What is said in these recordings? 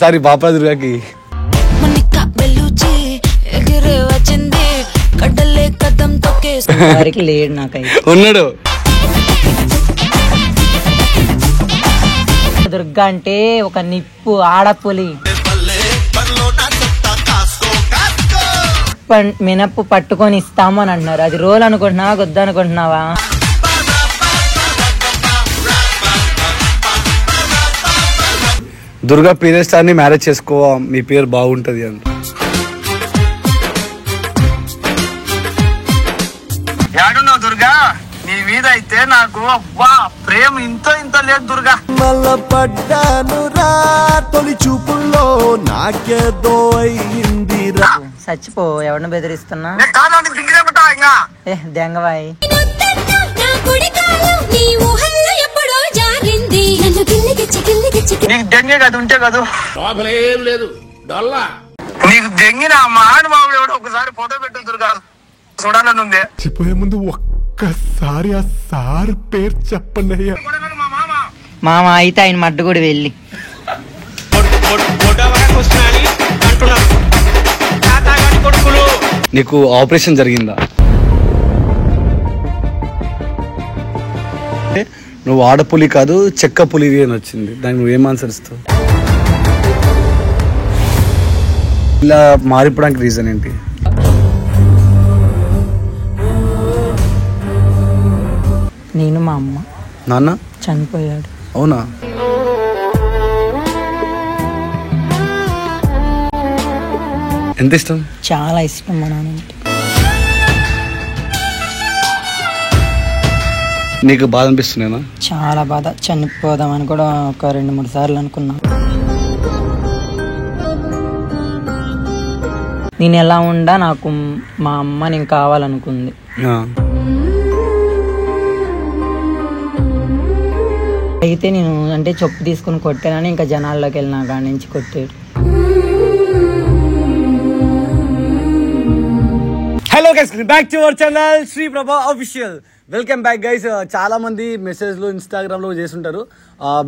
Sorry బాపా దుర్గాకి లేడు నాకైతే ఉన్నాడు. దుర్గా అంటే ఒక నిప్పు ఆడపులి. మినప్పు పట్టుకొని ఇస్తాము అని అంటున్నారు. అది రోల్ అనుకుంటున్నావా గొద్దు అనుకుంటున్నావా? దుర్గా పీరియడ్ స్టార్ ని మ్యారేజ్ చేసుకో, మీ పేరు బాగుంటది అని. ఏడున్నావు దుర్గా? నీ మీద అయితే నాకు అబ్బా ప్రేమ ఇంత లేదు దుర్గా. మళ్ళ పడ్డాను రా తొలి చూపుల్లో నాకేదో అయింది రా. చచ్చిపో, ఎవరిని బెదిరిస్తున్నా? ఇంకా దెంగవాయి నీకు దెంగే కదా ఉంటే కదా ఏం లేదు డొల్లా. నీకు దెంగిన మహానుభావుడు ఎవడు ఒకసారి ఫోటో పెట్టు దుర్గా, చూడాలని ఉంది. చెప్పే ముందు ఒక్కసారి ఆ సార్ పేరు చెప్పండి అయ్యా. మామ అయితే ఆయన మడ్డు కూడా వెళ్ళి నీకు ఆపరేషన్ జరిగిందా? నువ్వు ఆడపులి కాదు చెక్క పులివి అని వచ్చింది. దానికి నువ్వేం ఆన్సర్ ఇస్తావు? ఇలా మారిపోవడానికి రీజన్ ఏంటి? నేను మా అమ్మ నాన్న చనిపోయాడు. అవునా? ఎంత ఇష్టం? చాలా ఇష్టం మా నాన్నంటే. నీకు బాధ అనిపిస్తున్నానా? చాలా బాధ. చనిపోదామని కూడా ఒక 2-3 సార్లు అనుకున్నా. నేను ఎలా ఉండా నాకు మా అమ్మ నేను కావాలనుకుంది. అయితే నేను అంటే చెప్పు తీసుకుని కొట్టానని ఇంకా జనాల్లోకి వెళ్ళినా కాడి నుంచి కొట్టాడు. Hello guys, back to our channel Shri Prabha official. Welcome back guys. చాలా మంది మెసేజ్లు ఇన్స్టాగ్రామ్ లో చేస్తుంటారు,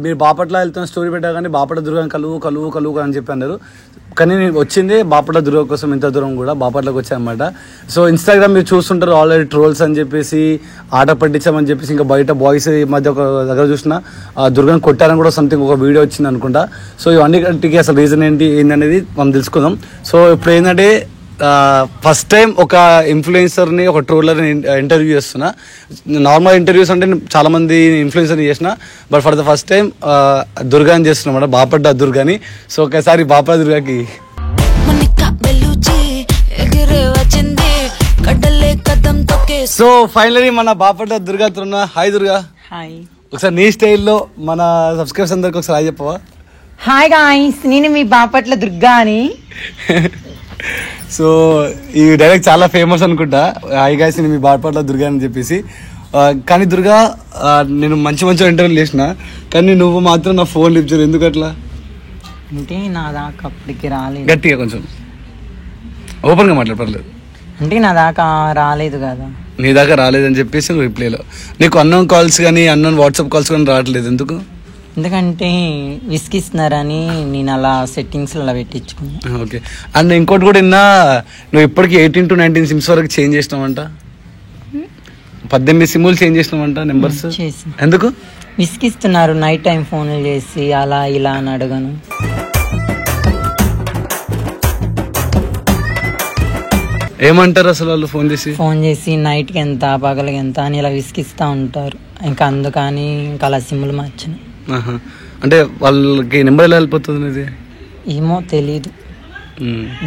మీరు బాపట్ల వెళ్తున్న స్టోరీ పెట్టా కానీ బాపట్ల దుర్గాని కలువు అని చెప్పి అన్నారు. కానీ నేను వచ్చింది బాపట్ల దుర్గా కోసం. ఇంత దూరం కూడా బాపట్లకు వచ్చానమాట. సో ఇన్స్టాగ్రామ్ మీరు చూస్తుంటారు ఆల్రెడీ ట్రోల్స్ అని చెప్పేసి, ఆట పట్టించామని చెప్పేసి, ఇంకా బయట బాయ్స్ ఈ మధ్య ఒక దగ్గర చూసిన దుర్గాని కొట్టారని కూడా సంథింగ్ ఒక వీడియో వచ్చింది అనుకుంటా. సో ఇవన్నీ అసలు రీజన్ ఏంటనేది మనం తెలుసుకుందాం. సో ఇప్పుడు ఏంటంటే ఫస్ట్ టైం ఒక ఇన్ఫ్లుయెన్సర్ని, ఒక ట్రోలర్ని ఇంటర్వ్యూ చేస్తున్నా. నార్మల్ ఇంటర్వ్యూస్ అంటే చాలా మంది ఇన్ఫ్లుయెన్సర్ని చేసిన, but for the first time దుర్గాని చేస్తున్నాం అన్నమాట, బాపట్ల దుర్గాని. సో ఒకసారి బాపట్ల దుర్గాకి సో ఫైనలీ మన బాపట్ల దుర్గాతో ఉన్న. హాయ్ దుర్గా. హాయ్. ఒకసారి నీ స్టైల్లో మన సబ్స్క్రైబర్స్ అందరికి ఒకసారి హాయ్ చెప్పవా? హాయ్ గాయ్స్, నేను మీ బాపట్ల దుర్గా అని. సో ఈ డైరెక్ట్ చాలా ఫేమస్ అనుకుంటా, హాయ్ గాయ్స్ నేను మీ బాపట్ల దుర్గా అని చెప్పేసి. కానీ దుర్గా, నేను మంచి ఇంటర్వ్యూలు చేసిన, కానీ నువ్వు మాత్రం నా ఫోన్ లిఫ్ట్ చేయరు, ఎందుకు అట్లా? అంటే నా దాకా అప్పటికి రాలేదు. గట్టిగా కొంచెం ఓపెన్గా మాట్లాడలేదు. అంటే నా దాకా రాలేదు కదా. నీ దాకా రాలేదని చెప్పేసి నువ్వు రిప్లైలో. నీకు అన్నోన్ కాల్స్ కానీ అన్నోన్ వాట్సాప్ కాల్స్ కానీ రావట్లేదు, ఎందుకు? ఎందుకంటే విసిగిస్తున్నారని నేను అలా సెట్టింగ్స్ అలా పెట్టించుకున్నా. ఓకే. అండ్ ఇంకోటి కూడా విన్నా, నువ్వు ఇప్పటికి 18 to 19 సిమ్స్ వరకు చేంజ్ చేసినావంట. 18 సిమ్లు చేంజ్ చేసినావంట నెంబర్స్. ఎందుకు? విసిగిస్తున్నారు నైట్ టైం ఫోన్లు చేసి అలా ఇలా అని అడగను. ఏమంటారు అసలు వాళ్ళు ఫోన్ చేసి నైట్కి ఎంత పగలకి ఎంత అని ఇలా విసిగిస్తూ ఉంటారు. ఇంకా అందుకని ఇంకా అలా సిమ్లు మార్చిన. అంటే వాళ్ళకి నెంబర్ ఎలా వెళ్ళిపోతుంది అనేది ఏమో తెలీదు.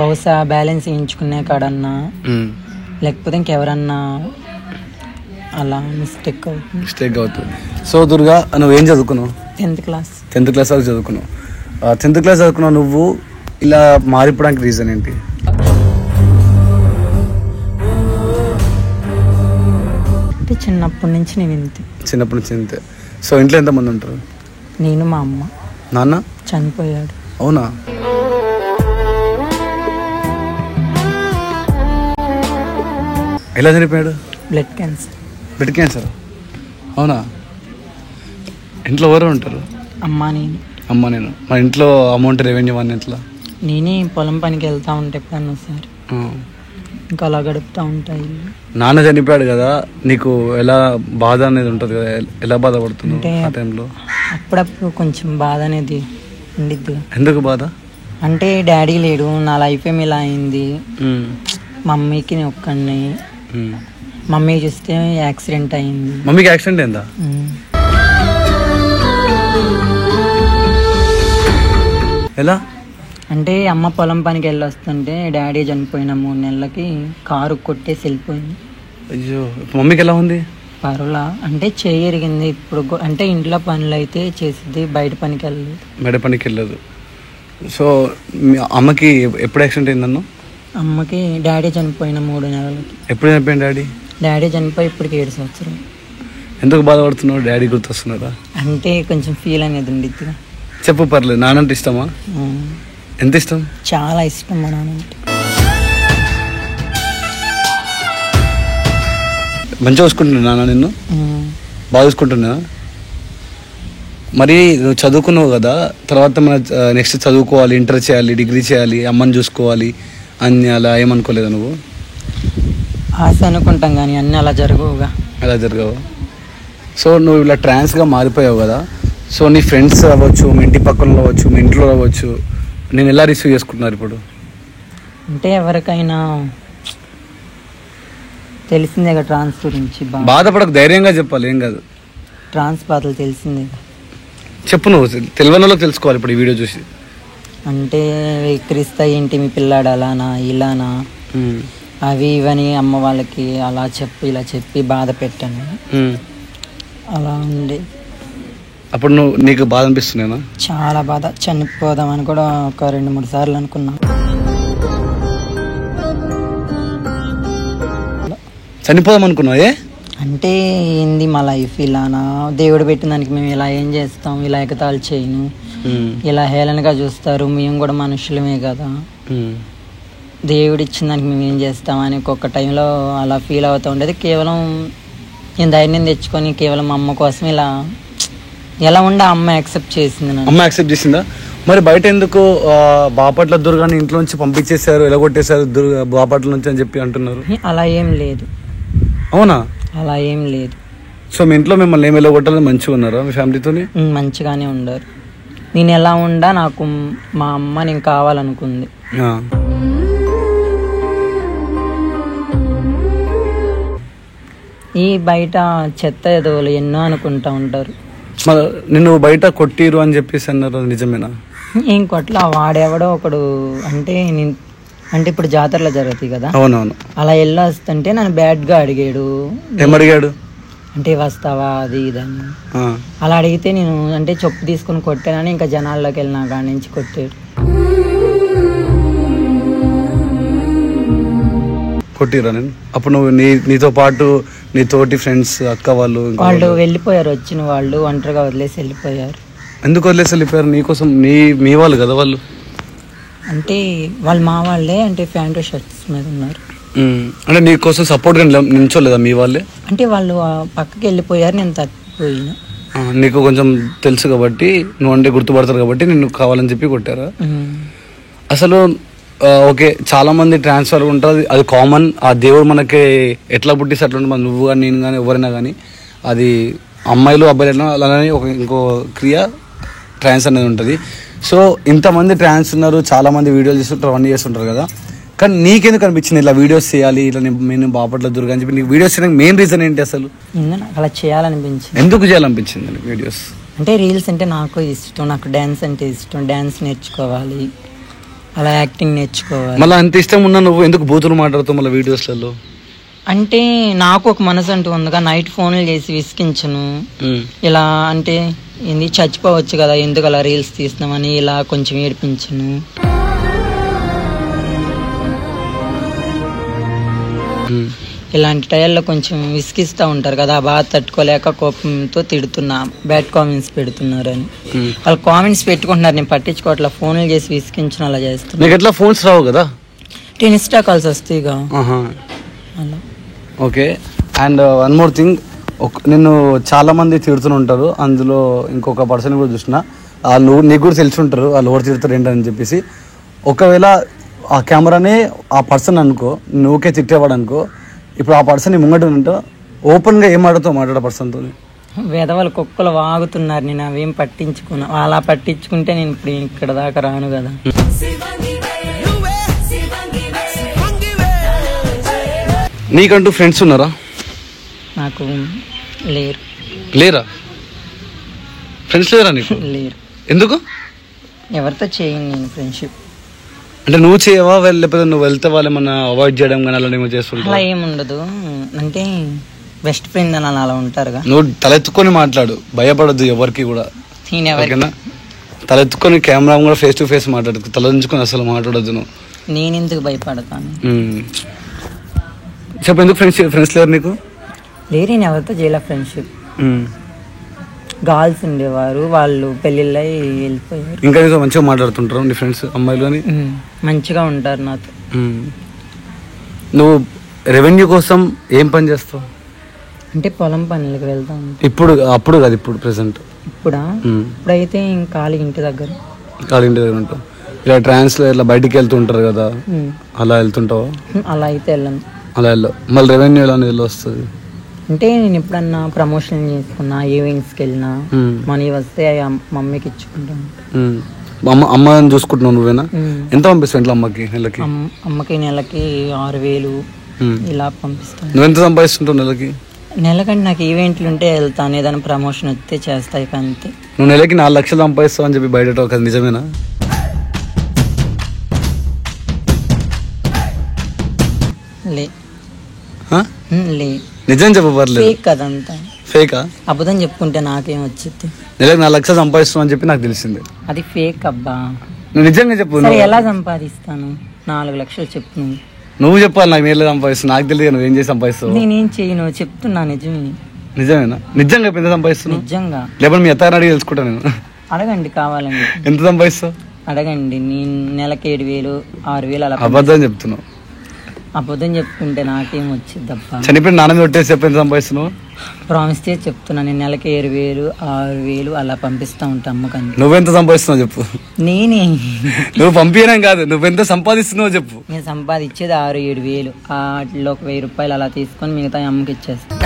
బహుశా బ్యాలెన్స్ వేయించుకునే కాడన్నా, లేకపోతే ఇంకెవరన్నా అలా మిస్టేక్ అవుతుంది. సో దుర్గా, నువ్వేం చదువుకున్నావు? 10th class. 10th క్లాస్ వరకు చదువుకున్నావు. 10th క్లాస్ చదువుకున్నావు. నువ్వు ఇలా మారిపోవడానికి రీజన్ ఏంటి? అంటే చిన్నప్పటి నుంచి నేను ఇంతే. చిన్నప్పటి నుంచి ఇంతే. సో ఇంట్లో ఎంతమంది ఉంటారు? నేను మా అమ్మ. నాన్న చనిపోయాడు. అవునా? ఎలా చనిపోయాడు? Blood cancer. అవునా? ఇంట్లో ఎవరు ఉంటారు? అమ్మ నేను. అమ్మ నేను మా ఇంట్లో అమౌంట్ రెవెన్యూ అన్ని ఎట్లా? నేనే పొలం పనికి వెళ్తా ఉంటే ఎప్పుడన్నా సార్ ఇంకా అలా గడుపుతూ ఉంటాయి. నాన్న చనిపోయాడు కదా, నీకు ఎలా బాధ అనేది ఉంటుంది కదా, ఎలా బాధపడుతున్నావు అంటే ఆ టైంలో? అప్పుడప్పుడు కొంచెం బాధ అనేది ఉండిద్ది. ఎందుకు బాధ? అంటే డాడీ లేడు, నా లైఫ్ ఏమి ఇలా అయింది, మమ్మీకి నేను ఒక్కడిని, మమ్మీ చూస్తే యాక్సిడెంట్ అయింది. మమ్మీకి యాక్సిడెంట్ అయిందా? ఎలా? అంటే అమ్మ పొలం పనికి వెళ్ళి వస్తుంటే డాడీ చనిపోయిన 3 నెలలకి కారు కొట్టేసి వెళ్ళిపోయింది. అయ్యో, మమ్మీకి ఎలా ఉంది? పరులా అంటే చేయి ఎరిగింది. ఇప్పుడు అంటే ఇంట్లో పనులు అయితే చేసిద్ది, బయట పనికి వెళ్ళదు. బయట పనికి వెళ్ళదు. సో మీ అమ్మకి ఎప్పుడు యాక్సిడెంట్ అయిందన్నా? అమ్మకి డాడీ చనిపోయిన 3 నెలలకి. ఎప్పుడు చనిపోయింది డాడీ? డాడీ చనిపోయి ఇప్పటికి 7 సంవత్సరాలు. ఎందుకు బాధపడుతున్నావు? డాడీ గుర్తొస్తున్నారా? అంటే కొంచెం ఫీల్ అనేది ఉండిద్దిగా. చెప్పు, పర్లేదు. నానంటే ఇష్టమా? ఎంత ఇష్టం? చాలా ఇష్టం మా నాన్న అంటే. మంచిగా చూసుకుంటున్నా నాన్న నిన్ను? బాగా చూసుకుంటున్నా. మరి నువ్వు చదువుకున్నావు కదా, తర్వాత మన నెక్స్ట్ చదువుకోవాలి, ఇంటర్ చేయాలి, డిగ్రీ చేయాలి, అమ్మని చూసుకోవాలి అని అలా ఏమనుకోలేదా నువ్వు? ఆశ అనుకుంటాం కానీ అన్నీ అలా జరగవుగా. అలా జరగవు. సో నువ్వు ఇలా ట్రాన్స్గా మారిపోయావు కదా, సో నీ ఫ్రెండ్స్ అవ్వచ్చు, మీ ఇంటి పక్కన అవ్వచ్చు, మీ ఇంట్లో అవ్వచ్చు, నేను ఎలా రిసీవ్ చేసుకుంటున్నారు ఇప్పుడు? అంటే ఎవరికైనా తెలిసిందే కదా ట్రాన్స్ గురించి. బాధపడకు, ధైర్యంగా చెప్పాలి, ఏం కాదు. ట్రాన్స్ బాధలు తెలిసిందే. చెప్పు, నువ్వు తెలియని వాళ్ళకి తెలుసుకోవాలి ఇప్పుడు ఈ వీడియో చూసి. అంటే ఎక్కిరిస్తా ఏంటి మీ పిల్లాడు అలానా ఇలానా అవి ఇవని అమ్మ వాళ్ళకి అలా చెప్పి ఇలా చెప్పి బాధ పెట్టాను. అలా ఉండే అప్పుడు నీకు బాధ అనిపిస్తున్నానా? చాలా బాధ. చనిపోదామని కూడా ఒక 2-3 సార్లు అనుకున్నా. చనిపోదాం అనుకున్నావే? అంటే ఏంది మా లైఫ్ ఇలానా, దేవుడు పెట్టిన దానికి మేము ఇలా ఏం చేస్తాం, ఇలా ఎగతాళి చేయను, ఇలా హేళనగా చూస్తారు, మేము కూడా మనుషులమే కదా, దేవుడు ఇచ్చిన దానికి మేము ఏం చేస్తామని ఒక్కొక్క టైంలో అలా ఫీల్ అవుతూ ఉండేది. కేవలం నేను ధైర్యం తెచ్చుకొని కేవలం అమ్మ కోసం ఇలా ఎలా ఉండే అమ్మ యాక్సెప్ట్ చేసింది. అమ్మ యాక్సెప్ట్ చేసిందా? మరి బయట ఎందుకు బాపట్ల దుర్గాని ఇంట్లో నుంచి పంపించేశారు, ఎలా కొట్టేశారు బాపట్ల నుంచి అని చెప్పి అంటున్నారు? అలా ఏం లేదు. అవునా? అలా ఏం లేదు. సో మీ ఇంట్లో మిమ్మల్ని ఏమి ఎలా కొట్టాలని మంచిగా ఉన్నారా మీ ఫ్యామిలీతో? మంచిగానే ఉండరు. నేను ఎలా ఉండా నాకు మా అమ్మ నేను కావాలనుకుంది. ఈ బయట చెత్త ఎదవలు ఎన్నో అనుకుంటా ఉంటారు. నిన్ను బయట కొట్టిరు అని చెప్పేసి అన్నారు, నిజమేనా? ఏం కొట్ల, వాడెవడో ఒకడు అంటే అంటే ఇప్పుడు జాతరలో జరుగుతాయి కదా. అవునవును. అలా వెళ్ళి వస్తుంటే నన్ను బ్యాడ్ గా అడిగాడు. ఏమడిగాడు? అంటే వస్తావా అది ఇదని అలా అడిగితే నేను అంటే చెప్పు తీసుకుని కొట్టానని ఇంకా జనాల్లోకి వెళ్ళినా కాడి నుంచి కొట్టాడు. కొట్టిరా? నేను అప్పుడు నువ్వు నీతో పాటు నీ తోటి ఫ్రెండ్స్ అక్క వాళ్ళు వెళ్ళిపోయారు. వచ్చిన వాళ్ళు ఒంటరిగా వదిలేసి వెళ్ళిపోయారు. ఎందుకు వదిలేసి వెళ్ళిపోయారు? నీకోసం మీ వాళ్ళు కదా వాళ్ళు. అంటే వాళ్ళు మా వాళ్ళే, అంటే ప్యాంటు షర్ట్స్ మీద ఉన్నారు. అంటే నీకోసం సపోర్ట్ గా నిల్చోలేదా మీ వాళ్ళే? అంటే వాళ్ళు పక్కకి వెళ్ళిపోయారు, నేను తప్పిపోయినా. నీకు కొంచెం తెలుసు కాబట్టి, నువ్వు అంటే గుర్తుపడతారు కాబట్టి నిన్ను కావాలని చెప్పి కొట్టారా? అసలు ఓకే, చాలా మంది ట్రాన్స్ఫర్ ఉంటుంది, అది కామన్. ఆ దేవుడు మనకి ఎట్లా పుట్టిస్తే అట్లా ఉంటుంది. నువ్వు కానీ నేను కానీ ఎవరైనా కానీ, అది అమ్మాయిలు అబ్బాయిలు అలానే ఇంకో క్రియ ట్రాన్స్ అనేది ఉంటుంది. సో ఇంతమంది ట్రాన్స్ ఉన్నారు, చాలా మంది వీడియోలు చేస్తుంటారు, అవన్నీ చేస్తుంటారు కదా. కానీ నీకెందుకు అనిపించింది ఇలా వీడియోస్ చేయాలి, ఇలా నేను బాపట్ల దుర్గా అని చెప్పి నీకు వీడియోస్ చేయడానికి మెయిన్ రీజన్ ఏంటి అసలు? నాకు అలా చేయాలనిపించింది. ఎందుకు చేయాలనిపించింది వీడియోస్? అంటే రీల్స్ అంటే నాకు ఇష్టం, నాకు డ్యాన్స్ అంటే ఇష్టం, డ్యాన్స్ నేర్చుకోవాలి, అలా యాక్టింగ్ నేర్చుకోవాలి. మళ్ళీ అంత ఇష్టం ఉన్నా నువ్వు ఎందుకు బూతులు మాట్లాడుతావు మళ్ళీ వీడియోస్లలో? అంటే నాకు ఒక మనసు అంటూ ఉందిగా, నైట్ ఫోన్లు చేసి విసిగించను. ఇలా అంటే ఏంది చచ్చిపోవచ్చు కదా, ఎందుకు అలా రీల్స్ తీస్తున్నామని ఇలా కొంచెం ఏడిపించను. ఇలాంటి టైంలో కొంచెం విసిగిస్తూ ఉంటారు కదా, బాగా తట్టుకోలేక కోపంతో తిడుతున్నా, బ్యాడ్ కామెంట్స్ పెడుతున్నారని. వాళ్ళు కామెంట్స్ పెట్టుకుంటున్నారు, నేను పట్టించుకోవట్లా, ఫోన్లు చేసి విసిగించిన అలా చేస్తున్నా. ఎట్లా ఫోన్స్ రావు కదా, ఇన్స్టా కాల్స్ వస్తాయిగా అలా. Okay. And one more thing, నిన్ను చాలా మంది తిడుతూనే ఉంటారు, అందులో ఇంకొక పర్సన్ కూడా చూసిన, వాళ్ళు నీకు కూడా తెలిసి ఉంటారు వాళ్ళు ఎవరు తిడతారు ఏంటని చెప్పేసి. ఒకవేళ ఆ కెమెరానే ఆ పర్సన్ అనుకో, నువ్వుకే తిట్టేవాడు అనుకో, ఇప్పుడు ఆ పర్సన్ నీ ముంగట ఉంటో ఓపెన్గా ఏం ఆడుతావు మాట్లాడే పర్సన్తో? వెధవలు కుక్కలు వాగుతున్నారు, నేను అవేం పట్టించుకున్నా. అలా పట్టించుకుంటే నేను ఇప్పుడు ఇక్కడ దాకా రాను కదా. నీకంటూ ఫ్రెండ్స్ ఉన్నారా? నాకు లేరు. లేరా? ఫ్రెండ్స్ లేరా నీకు? లేరు. ఎందుకు? ఎవరితో చేయను నేను ఫ్రెండ్షిప్. అంటే నువ్వు చేయవా, లేకపోతే నువ్వు వెళ్తే వాళ్ళు ఏమన్నా అవాయిడ్ చేయడం కానీ అలా ఏమో చేస్తుంటా? అలా ఏముండదు, అంటే బెస్ట్ ఫ్రెండ్ అని అలా ఉంటారుగా. నువ్వు తలెత్తుకొని మాట్లాడు, భయపడద్దు ఎవరికి కూడా. నేను ఎవరికి ఓకేనా? తలెత్తుకొని కెమెరా కూడా ఫేస్ టు ఫేస్ మాట్లాడు, తలంచుకొని అసలు మాట్లాడద్దు నువ్వు. నేను ఎందుకు భయపడతాను? చెప్పు, ఎందుకు ఫ్రెండ్స్ లేరు నీకు? లేరు, నేను ఎవరితో చేయలే ఫ్రెండ్షిప్. గర్ల్స్ ఉండేవారు, వాళ్ళు పెళ్ళిళ్ళై వెళ్ళిపోయారు. ఇంకా నీతో మంచిగా మాట్లాడుతుంటారు నీ ఫ్రెండ్స్ అమ్మాయిలు అని? మంచిగా ఉంటారు నాతో. నువ్వు రెవెన్యూ కోసం ఏం పని చేస్తావు? అంటే పొలం పనులకు వెళ్తాం. ఇప్పుడు అప్పుడు కాదు, ఇప్పుడు ప్రెసెంట్. ఇప్పుడైతే ఖాళీ ఇంటి దగ్గర. ఖాళీ ఇంటి దగ్గర ఉంటావు. ఇలా ట్రాన్స్లో ఇట్లా బయటికి వెళ్తుంటారు కదా, అలా వెళ్తుంటావు? అలా అయితే వెళ్ళను. అలా వెళ్ళవు. మళ్ళీ రెవెన్యూ ఎలా వెళ్ళి వస్తుంది? అంటే నేను ఎప్పుడన్నా ప్రమోషన్ చేసుకున్నా, ఈవెంట్స్కి వెళ్ళినా మనీ వస్తే మమ్మీకి ఇచ్చుకుంటాను. అమ్మని చూసుకుంటున్నావు నువ్వేనా? ఎంత పంపిస్తావు ఇంట్లో అమ్మకి నెలకి? అమ్మకి నెలకి 6,000 ఇలా పంపిస్తాను. నువ్వెంత సంపాదిస్తుంటావు నెలకి? నెలకంటే నాకు ఈవెంట్లు ఉంటే వెళ్తాను, ఏదైనా ప్రమోషన్ వస్తే చేస్తాయి. అంతే. నువ్వు నెలకి 4 లక్షలు సంపాదిస్తావు అని చెప్పి బయట ఒక నిజమేనా? లే నిజం చెప్ప పర్లేదు. ఫేక్ కదంతా. ఫేకా? అబద్ధం చెప్పుకుంటే నాకేం వచ్చింది? నెలకు 4 లక్షలు సంపాదిస్తున్నావు అని చెప్పి నాకు తెలిసింది. అది ఫేక్ అబ్బా. నువ్వు నిజంగా చెప్పు. ఎలా సంపాదిస్తాను? 4 లక్షలు చెప్పు. నువ్వు చెప్పాలి, నాకు నేర్లు సంపాదిస్తావు. నాకు తెలియదు నువ్వేం చేసి సంపాదిస్తావు. నేనేం చేయను, చెప్తున్నా నిజమే. నిజమేనా? నిజంగా ఎంత సంపాదిస్తున్నావు? నిజంగా. లేకపోతే మీ అత్తగారిని అడిగి తెలుసుకుంటా నేను. అడగండి కావాలండి. ఎంత సంపాదిస్తావు? అడగండి. నేను నెలకి 7,000 6,000 అలా. అబద్ధం చెప్తున్నావు. అబద్ధం చెప్పుకుంటే నాకేం వచ్చింది అబ్బా. చనిపోయిన నాన్న కొట్టేసి చెప్పి ఎంత సంపాదిస్తున్నావు? ప్రామిస్ చేసి చెప్తున్నా, నేను నెలకి 7,000 6,000 అలా పంపిస్తా ఉంటా అమ్మకండి. నువ్వెంత సంపాదిస్తున్నావు చెప్పు. నేనే. నువ్వు పంపించడం కాదు, నువ్వెంత సంపాదిస్తున్నావు చెప్పు. నేను సంపాదించేది 6,000 7,000. వాటిలో ఒక 1,000 రూపాయలు అలా తీసుకొని మిగతా అమ్మకి ఇచ్చేస్తాను.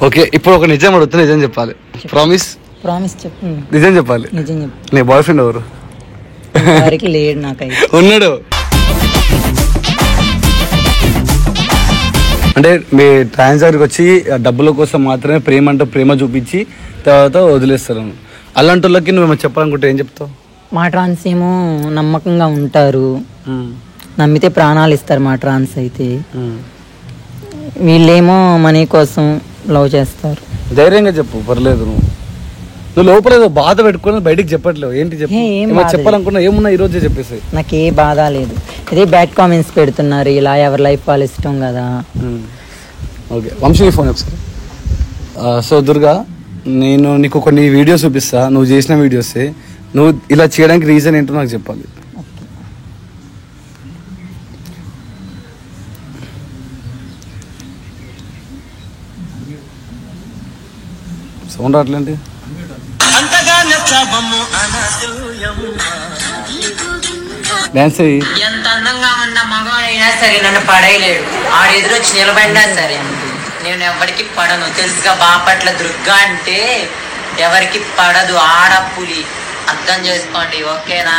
ఓకే, ఇప్పుడు ఒక నిజం అడుగుతా, నిజం చెప్పాలి. ప్రామిస్? ప్రామిస్ చెప్పు. నిజం చెప్పాలి. నిజం చెప్పు. నీ బాయ్ ఫ్రెండ్ ఎవరు? వారికి లేడు, నాకైతే ఉన్నాడు. అంటే మీ ట్రాన్సాక్షన్కి వచ్చి డబ్బుల కోసం మాత్రమే ప్రేమ అంటే ప్రేమ చూపించి తర్వాత వదిలేస్తారు. అలాంటి వాళ్ళకి నువ్వు చెప్పాలనుకుంటే ఏం చెప్తావు? మా ట్రాన్స్ ఏమో నమ్మకంగా ఉంటారు, నమ్మితే ప్రాణాలు ఇస్తారు. మా ట్రాన్స్ అయితే వీళ్ళేమో మనీ కోసం లవ్ చేస్తారు. ధైర్యంగా చెప్పు, పర్లేదు. నువ్వు లోపల ఏదో బాధ పెట్టుకుని బయటికి చెప్పట్లేవు, ఏంటి చెప్పు. చెప్పాలనుకున్నా ఏమున్నా ఈరోజే చెప్పేసి. నాకు ఏ బాధ లేదు. ఇదే బ్యాడ్ కామెంట్స్ పెడుతున్నారు, ఇలా ఎవరి లైఫ్ వాళ్ళు ఇష్టం కదా. ఓకే, వంశీ ఫోన్ ఒకసారి. సో దుర్గా, నేను నీకు కొన్ని వీడియోస్ చూపిస్తా, నువ్వు చేసిన వీడియోసే. నువ్వు ఇలా చేయడానికి రీజన్ ఏంటో నాకు చెప్పాలి. సౌండ్ రావట్లేంటి? డాన్స్ అయ్యి. ఎంత అందంగా ఉన్న మగవాడైనా సరే నన్ను పడేయలేడు. ఆడు ఎదురొచ్చి నిలబడినా సరే నేను ఎవరికి పడను. తెలుసుగా బాపట్ల దుర్గా అంటే ఎవరికి పడదు, ఆడపులి. అర్థం చేసుకోండి, ఓకేనా?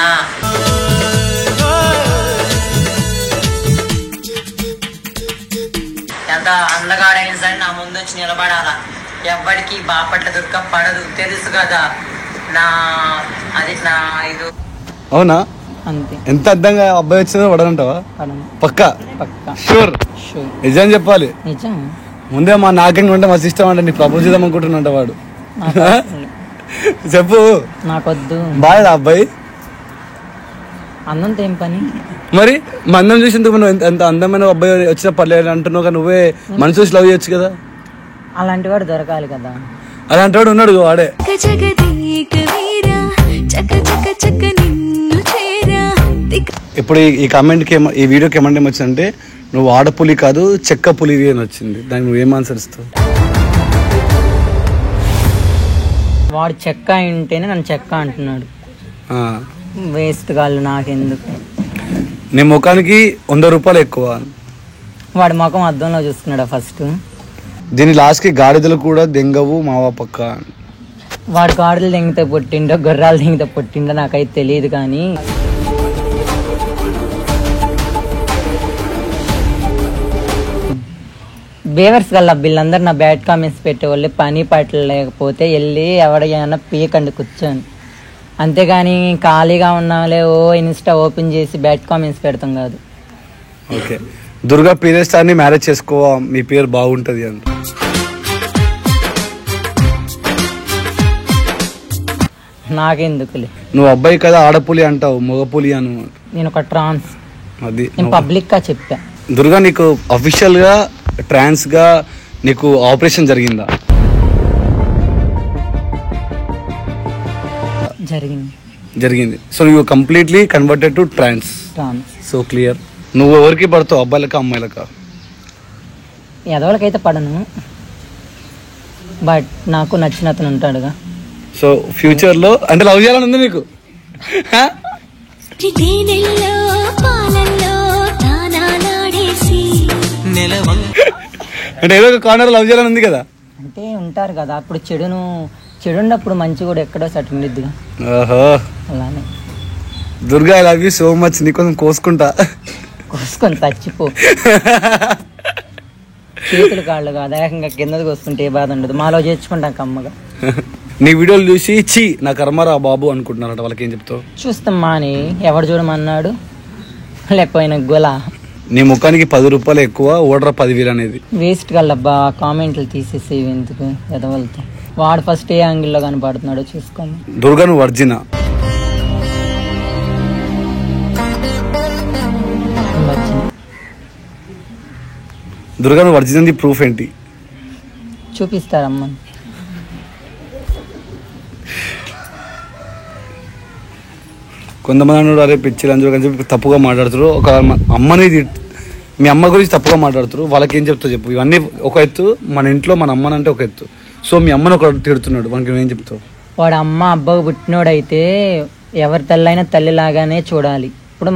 ఎంత అందగాడైనా సరే నా ముందు వచ్చి నిలబడాలా. ఎవరికి బాపట్ల దుర్గా పడదు, తెలుసు కదా. నా అది నా ఇది. అవునా? అంతే. ఎంత అర్థంగా అబ్బాయి వచ్చిందో పడనంటావా? పక్కా? పక్కా. షూర్? నిజం చెప్పాలి. నిజం. ముందే మా నాకంగా ఉంటే మా సిస్టమ్ అంటే నీ ప్రపోజ్ చేద్దాం అనుకుంటున్నాంట వాడు. చెప్పు. నాకొద్దు. బాగా అబ్బాయి అందంతో ఏం పని? మరి మా అందం చూసేందుకు నువ్వు ఎంత అందమైన అబ్బాయి వచ్చిన పర్లేదు అంటున్నావు కదా, నువ్వే మనసు చూసి లవ్ చేయొచ్చు కదా. అలాంటి వాడు దొరకాలి కదా. అలాంటి వాడు ఉన్నాడు వాడే. ఇప్పుడు ఈ కామెంట్కి ఈ వీడియోకి ఏమంటే వచ్చిందంటే, నువ్వు ఆడపులి కాదు చెక్క పులి అని వచ్చింది. దానికి నువ్వు ఏం ఆన్సర్ ఇస్తావు? వాడు చెక్క ఉంటేనే నన్ను చెక్క అంటున్నాడు. వేస్ట్ గాళ్ళు నాకెందుకు. నీ ముఖానికి 100 రూపాయలు ఎక్కువ. వాడి ముఖం అద్దంలో చూసుకున్నాడా ఫస్ట్. దీని లాస్ట్ కి గాడిదలు కూడా దెంగవు మావా పక్క. వాడు గాడిదలు దెంగితే పుట్టిండో గుర్రాలు దెంగితే పుట్టిండో నాకైతే తెలియదు. కానీ బేవర్స్ గల్ల వీళ్ళందరూ నా బ్యాడ్ కామెంట్స్ పెట్టేవాళ్ళు. పని పాటలు లేకపోతే వెళ్ళి ఎవడైనా పీకండి కూర్చొని, అంతేగాని ఖాళీగా ఉన్నాలే ఓ ఇన్స్టా ఓపెన్ చేసి బ్యాడ్ కామెంట్స్ పెడతాం కాదు. ఓకే, దుర్గా పీరియడ్ స్టార్ ని మ్యారేజ్ చేసుకో, మీ పేరు బాగుంటది అంట. నాకెందుకులే. నువ్వు అబ్బాయి కదా, ఆడపులి అంటావు, మగపులి అను. నేను ఒక ట్రాన్స్, అది నేను పబ్లిక్ గా చెప్పా. దుర్గా నీకు అఫీషియల్ గా ట్రాన్స్ గా నీకు ఆపరేషన్ జరిగిందా? జరిగింది. So you completely converted to trans. So clear. నువ్వు ఎవరికి పడతావు, అబ్బాయిలకా అమ్మాయిలకా? ఎదవలకైతే పడను, బట్ నాకు నచ్చిన అతను ఉంటాడుగా. సో ఫ్యూచర్ లో అంటే లవ్ చేయాలని ఉంది నీకు? అంటే ఏదో ఒక కార్నర్ లవ్ చేయాలని ఉంది కదా. అంటే ఉంటారు కదా, అప్పుడు చెడున్నప్పుడు మంచి కూడా ఎక్కడో సట్ ఉండిద్దిగా. ఓహో, అలానే. Durga I love you so much. నీకోసం కోసుకుంటా. కోసుకొని చచ్చిపో. చేతులు కాళ్ళు కాదు, ఏకంగా కిందకి వస్తుంటే ఏ బాధ ఉండదు. మాలో చేర్చుకుంటాం కమ్మగా. నీ వీడియోలు చూసి చి నా కర్మరా బాబు అనుకుంటున్నారంట. వాళ్ళకి ఏం చెప్తావు? చూస్తాం మాని, ఎవడు చూడమన్నాడు? లేకపోయినా గొల. నీ ముఖానికి 10 రూపాయలు ఎక్కువ, ఓడరా 10,000 అనేది వేస్ట్ కల్లబ్బా. కామెంట్లు తీసేసేవి ఎందుకు ఎదవలతో. వాడు ఫస్ట్ ఏ యాంగిల్లో కనపడుతున్నాడో చూసుకోండి. దుర్గా నువ్వు వర్జినా? దుర్గా నువ్వు వర్జిన్ ప్రూఫ్ ఏంటి? చూపిస్తారమ్మా. కొంతమంది అన్నాడు అరే పిచ్చిలు అందరూ అని చెప్పి తప్పుగా మాట్లాడుతారు. ఒక అమ్మని మీ అమ్మ గురించి తప్పుగా మాట్లాడుతారు. వాళ్ళకి ఏం చెప్తావు చెప్పు? ఇవన్నీ ఒక ఎత్తు, మన ఇంట్లో మన అమ్మని అంటే ఒక ఎత్తు. సో మీ అమ్మని ఒక తిడుతున్నాడు, మనకి ఏం చెప్తావు? వాడు అమ్మ అబ్బకు పుట్టినోడైతే ఎవరి తల్లైనా తల్లిలాగానే చూడాలి. ఇప్పుడు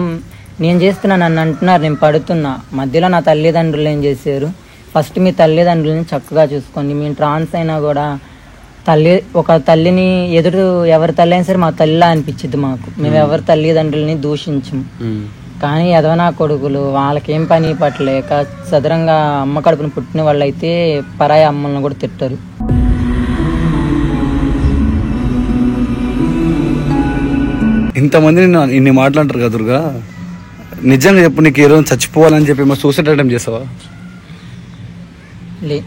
నేను చేస్తున్నా, నన్ను అంటున్నారు, నేను పడుతున్నా. మధ్యలో నా తల్లిదండ్రులు ఏం చేశారు? ఫస్ట్ మీ తల్లిదండ్రులని చక్కగా చూసుకోండి. మేము ట్రాన్స్ అయినా కూడా ఒక తల్లిని ఎవరి తల్లి అయినా సరే మా తల్లిలా అనిపించింది మాకు. మేము ఎవరి తల్లిదండ్రులని దూషించము. కానీ ఎదవనా కొడుకులు వాళ్ళకేం పని పట్టలేక సదరంగా అమ్మ కడుపుని పుట్టిన వాళ్ళు అయితే పరాయి అమ్మలను కూడా తిట్టరు. ఇంతమంది ఇన్ని మాట్లాడతారు కదా దుర్గా, నిజంగా చెప్పు, నీకు ఏ రోజు చచ్చిపోవాలని చెప్పి మా సూసైడ్ అటెంప్ట్ చేసావా? లే,